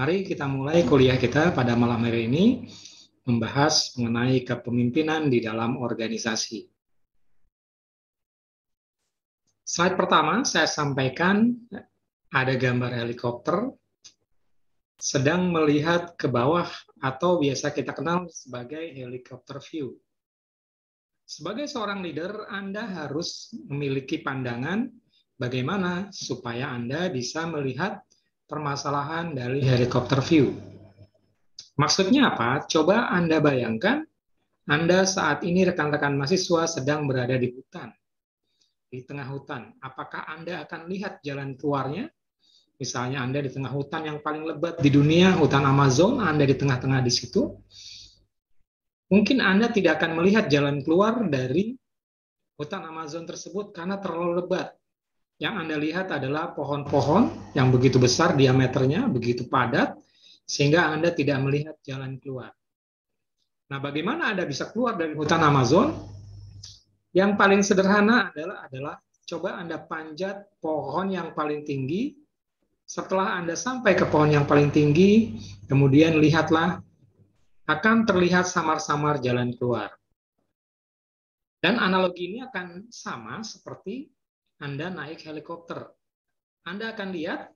Mari kita mulai kuliah kita pada malam hari ini membahas mengenai kepemimpinan di dalam organisasi. Slide pertama saya sampaikan ada gambar helikopter sedang melihat ke bawah atau biasa kita kenal sebagai helicopter view. Sebagai seorang leader, Anda harus memiliki pandangan bagaimana supaya Anda bisa melihat permasalahan dari helicopter view. Maksudnya apa? Coba Anda bayangkan, Anda saat ini rekan-rekan mahasiswa sedang berada di hutan. Di tengah hutan, apakah Anda akan lihat jalan keluarnya? Misalnya Anda di tengah hutan yang paling lebat di dunia, hutan Amazon, Anda di tengah-tengah di situ. Mungkin Anda tidak akan melihat jalan keluar dari hutan Amazon tersebut karena terlalu lebat. Yang Anda lihat adalah pohon-pohon yang begitu besar diameternya, begitu padat, sehingga Anda tidak melihat jalan keluar. Nah, bagaimana Anda bisa keluar dari hutan Amazon? Yang paling sederhana adalah coba Anda panjat pohon yang paling tinggi. Setelah Anda sampai ke pohon yang paling tinggi, kemudian lihatlah, akan terlihat samar-samar jalan keluar. Dan analogi ini akan sama seperti Anda naik helikopter. Anda akan lihat,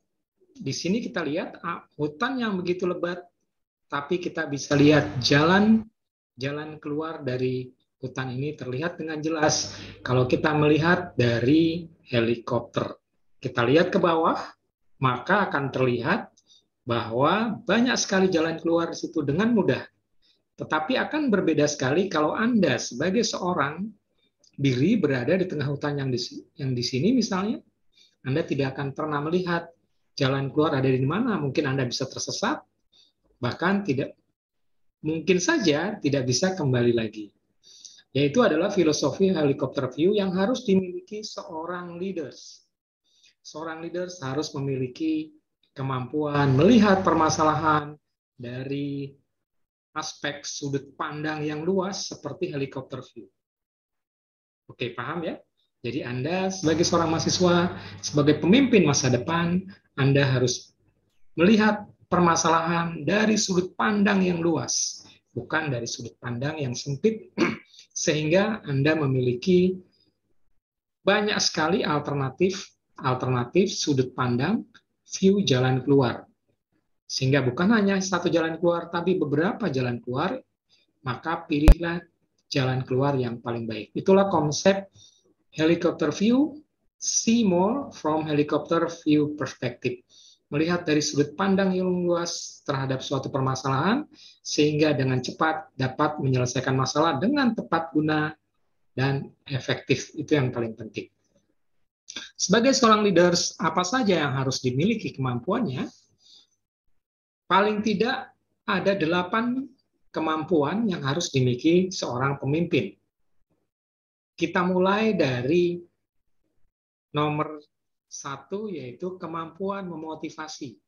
di sini kita lihat hutan yang begitu lebat, tapi kita bisa lihat jalan keluar dari hutan ini terlihat dengan jelas kalau kita melihat dari helikopter. Kita lihat ke bawah, maka akan terlihat bahwa banyak sekali jalan keluar di situ dengan mudah. Tetapi akan berbeda sekali kalau Anda sebagai seorang diri berada di tengah hutan yang di sini misalnya, Anda tidak akan pernah melihat jalan keluar ada di mana. Mungkin Anda bisa tersesat, bahkan mungkin saja tidak bisa kembali lagi. Yaitu adalah filosofi helicopter view yang harus dimiliki seorang leaders. Seorang leaders harus memiliki kemampuan melihat permasalahan dari aspek sudut pandang yang luas seperti helicopter view. Oke, paham ya? Jadi Anda sebagai seorang mahasiswa, sebagai pemimpin masa depan, Anda harus melihat permasalahan dari sudut pandang yang luas, bukan dari sudut pandang yang sempit, sehingga Anda memiliki banyak sekali alternatif sudut pandang, view jalan keluar. Sehingga bukan hanya satu jalan keluar, tapi beberapa jalan keluar, maka pilihlah jalan keluar yang paling baik. Itulah konsep helicopter view, see more from helicopter view perspective. Melihat dari sudut pandang yang luas terhadap suatu permasalahan, sehingga dengan cepat dapat menyelesaikan masalah dengan tepat guna dan efektif. Itu yang paling penting. Sebagai seorang leaders, apa saja yang harus dimiliki kemampuannya? Paling tidak ada 8 kemampuan yang harus dimiliki seorang pemimpin. Kita mulai dari nomor 1, yaitu kemampuan memotivasi.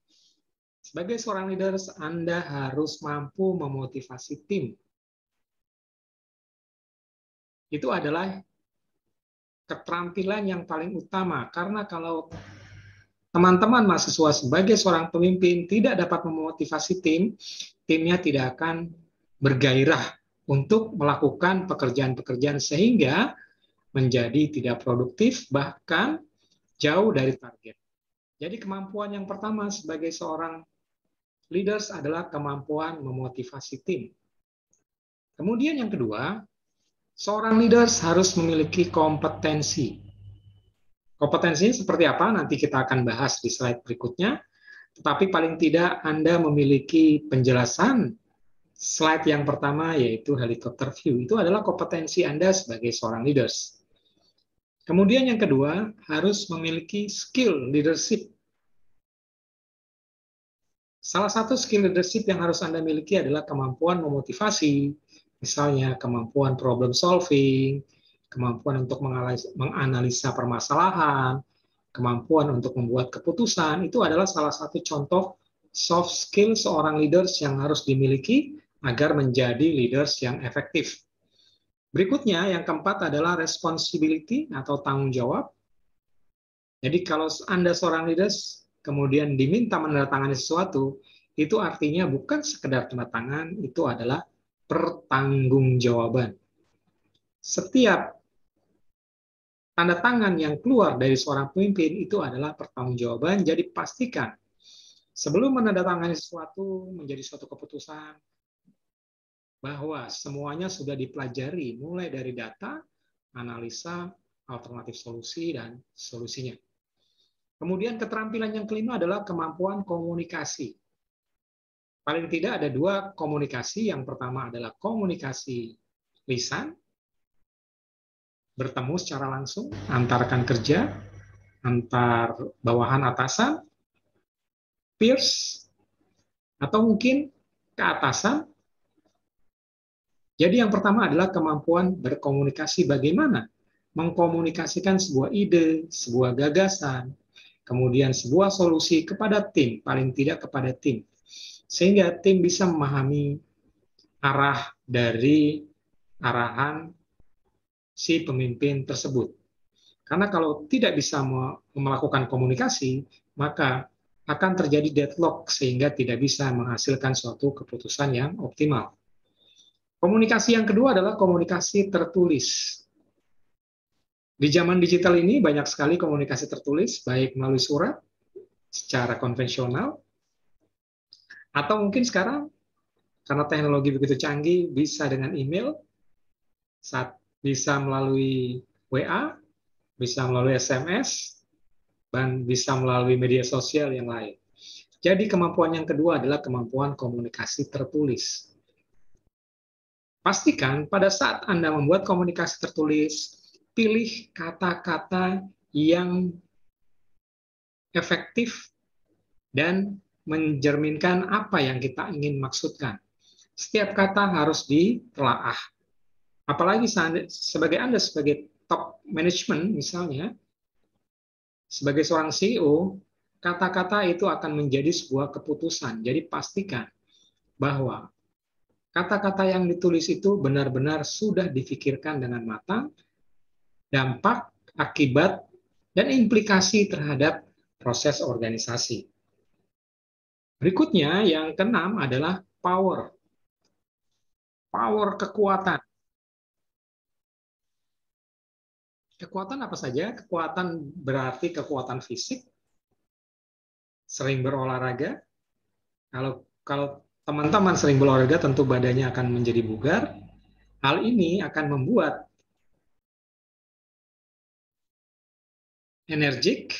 Sebagai seorang leaders, Anda harus mampu memotivasi tim. Itu adalah keterampilan yang paling utama, karena kalau teman-teman mahasiswa sebagai seorang pemimpin tidak dapat memotivasi tim, timnya tidak akan bergairah untuk melakukan pekerjaan-pekerjaan sehingga menjadi tidak produktif, bahkan jauh dari target. Jadi kemampuan yang pertama sebagai seorang leaders adalah kemampuan memotivasi tim. Kemudian yang kedua, seorang leaders harus memiliki kompetensi. Kompetensinya seperti apa? Nanti kita akan bahas di slide berikutnya. Tetapi paling tidak Anda memiliki penjelasan slide yang pertama, yaitu helicopter view. Itu adalah kompetensi Anda sebagai seorang leaders. Kemudian yang kedua, harus memiliki skill leadership. Salah satu skill leadership yang harus Anda miliki adalah kemampuan memotivasi, misalnya kemampuan problem solving, kemampuan untuk menganalisa permasalahan, kemampuan untuk membuat keputusan. Itu adalah salah satu contoh soft skill seorang leaders yang harus dimiliki agar menjadi leaders yang efektif. Berikutnya, yang keempat adalah responsibility atau tanggung jawab. Jadi kalau Anda seorang leaders, kemudian diminta menandatangani sesuatu, itu artinya bukan sekedar tanda tangan, itu adalah pertanggungjawaban. Setiap tanda tangan yang keluar dari seorang pemimpin itu adalah pertanggungjawaban. Jadi pastikan sebelum menandatangani sesuatu menjadi suatu keputusan bahwa semuanya sudah dipelajari mulai dari data, analisa, alternatif solusi, dan solusinya. Kemudian keterampilan yang kelima adalah kemampuan komunikasi. Paling tidak ada dua komunikasi. Yang pertama adalah komunikasi lisan, bertemu secara langsung antar rekan kerja, antar bawahan atasan, peers, atau mungkin ke atasan. Jadi yang pertama adalah kemampuan berkomunikasi, bagaimana mengkomunikasikan sebuah ide, sebuah gagasan, kemudian sebuah solusi kepada tim, paling tidak kepada tim. Sehingga tim bisa memahami arah dari arahan si pemimpin tersebut. Karena kalau tidak bisa melakukan komunikasi, maka akan terjadi deadlock sehingga tidak bisa menghasilkan suatu keputusan yang optimal. Komunikasi yang kedua adalah komunikasi tertulis. Di zaman digital ini banyak sekali komunikasi tertulis, baik melalui surat, secara konvensional, atau mungkin sekarang, karena teknologi begitu canggih, bisa dengan email, bisa melalui WA, bisa melalui SMS, dan bisa melalui media sosial yang lain. Jadi kemampuan yang kedua adalah kemampuan komunikasi tertulis. Pastikan pada saat Anda membuat komunikasi tertulis, pilih kata-kata yang efektif dan mencerminkan apa yang kita ingin maksudkan. Setiap kata harus ditelaah. Apalagi sebagai Anda sebagai top management misalnya, sebagai seorang CEO, kata-kata itu akan menjadi sebuah keputusan. Jadi pastikan bahwa kata-kata yang ditulis itu benar-benar sudah difikirkan dengan matang, dampak, akibat, dan implikasi terhadap proses organisasi. Berikutnya, yang keenam adalah power. Power, kekuatan. Kekuatan apa saja? Kekuatan berarti kekuatan fisik, sering berolahraga. Kalau teman-teman sering berolahraga, tentu badannya akan menjadi bugar. Hal ini akan membuat energik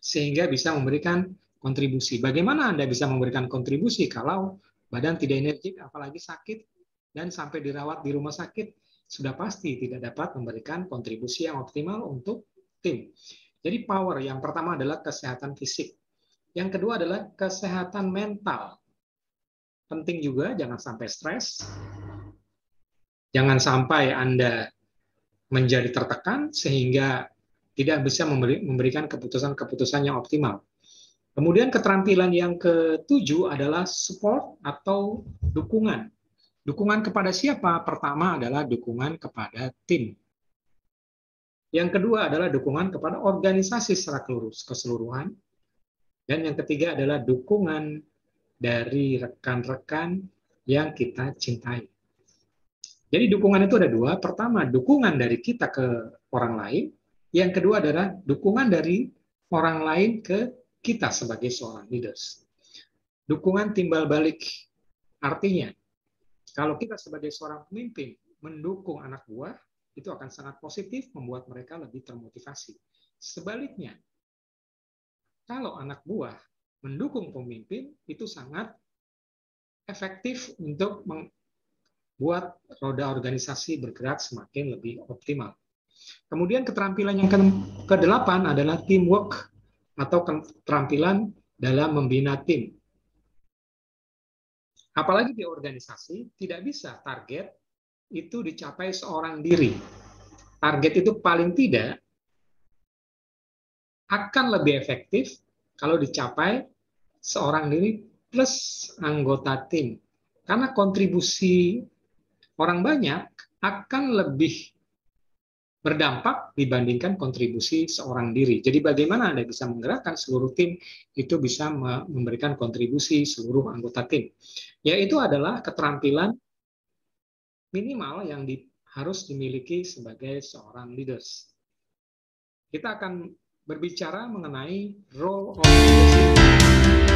sehingga bisa memberikan kontribusi. Bagaimana Anda bisa memberikan kontribusi kalau badan tidak energik, apalagi sakit, dan sampai dirawat di rumah sakit, sudah pasti tidak dapat memberikan kontribusi yang optimal untuk tim. Jadi power yang pertama adalah kesehatan fisik. Yang kedua adalah kesehatan mental. Penting juga, jangan sampai stres. Jangan sampai Anda menjadi tertekan sehingga tidak bisa memberikan keputusan-keputusan yang optimal. Kemudian keterampilan yang ketujuh adalah support atau dukungan. Dukungan kepada siapa? Pertama adalah dukungan kepada tim. Yang kedua adalah dukungan kepada organisasi secara keseluruhan. Dan yang ketiga adalah dukungan dari rekan-rekan yang kita cintai. Jadi dukungan itu ada dua. Pertama, dukungan dari kita ke orang lain. Yang kedua adalah dukungan dari orang lain ke kita sebagai seorang leaders. Dukungan timbal balik. Artinya, kalau kita sebagai seorang pemimpin mendukung anak buah, itu akan sangat positif, membuat mereka lebih termotivasi. Sebaliknya, kalau anak buah mendukung pemimpin, itu sangat efektif untuk membuat roda organisasi bergerak semakin lebih optimal. Kemudian keterampilan yang ke-8 adalah teamwork atau keterampilan dalam membina tim. Apalagi di organisasi, tidak bisa target itu dicapai seorang diri. Target itu paling tidak akan lebih efektif kalau dicapai seorang diri plus anggota tim. Karena kontribusi orang banyak akan lebih berdampak dibandingkan kontribusi seorang diri. Jadi bagaimana Anda bisa menggerakkan seluruh tim itu bisa memberikan kontribusi seluruh anggota tim. Yaitu adalah keterampilan minimal yang harus dimiliki sebagai seorang leaders. Kita akan berbicara mengenai role of leadership